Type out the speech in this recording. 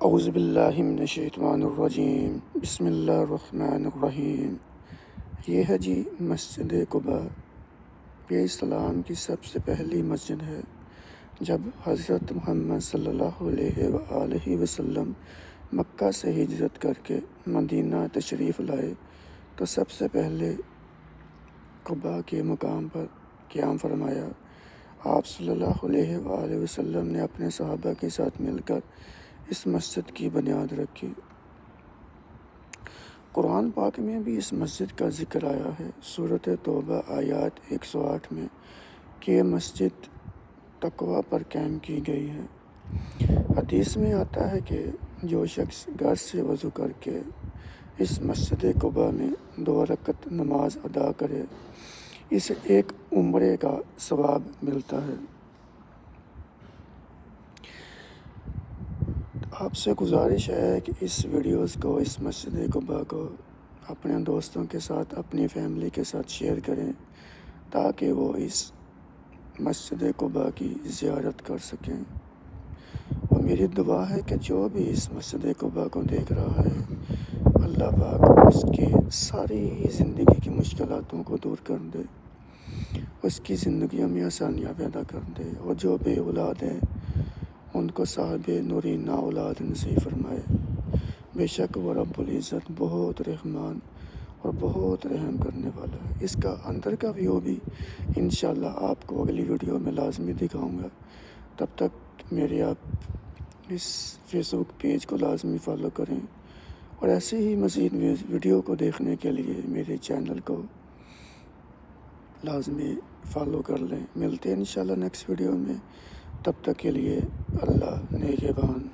اعوذ باللہ من الشیطان الرجیم، بسم اللہ الرحمن الرحیم۔ یہ ہے جی مسجد قباء۔ یہ اسلام کی سب سے پہلی مسجد ہے۔ جب حضرت محمد صلی اللہ علیہ وآلہ وسلم مکہ سے ہجرت کر کے مدینہ تشریف لائے تو سب سے پہلے قباء کے مقام پر قیام فرمایا۔ آپ صلی اللہ علیہ وآلہ وسلم نے اپنے صحابہ کے ساتھ مل کر اس مسجد کی بنیاد رکھی۔ قرآن پاک میں بھی اس مسجد کا ذکر آیا ہے۔ سورۃ توبہ آیات 108 میں کہ یہ مسجد تقوی پر قائم کی گئی ہے۔ حدیث میں آتا ہے کہ جو شخص گھر سے وضو کر کے اس مسجد قباء میں 2 رکعت نماز ادا کرے اسے ایک عمرے کا ثواب ملتا ہے۔ آپ سے گزارش ہے کہ اس ویڈیوز کو، اس مسجد قباء کو اپنے دوستوں کے ساتھ، اپنی فیملی کے ساتھ شیئر کریں تاکہ وہ اس مسجد قباء کی زیارت کر سکیں۔ اور میری دعا ہے کہ جو بھی اس مسجد قباء کو دیکھ رہا ہے، اللہ پاک اس کی ساری زندگی کی مشکلاتوں کو دور کر دے، اس کی زندگیوں میں آسانیاں پیدا کر دے، اور جو بے اولاد ہیں ان کو صاحب نورینہ اولاد نصیب فرمائے۔ بے شک وہ رب العزت بہت رحمان اور بہت رحم کرنے والا ہے۔ اس کا اندر کا ویو بھی انشاءاللہ آپ کو اگلی ویڈیو میں لازمی دکھاؤں گا۔ تب تک میرے آپ اس فیس بک پیج کو لازمی فالو کریں، اور ایسے ہی مزید ویڈیو کو دیکھنے کے لیے میرے چینل کو لازمی فالو کر لیں۔ ملتے ہیں انشاءاللہ نیکسٹ ویڈیو میں، تب تک کے لیے اللہ نگہبان۔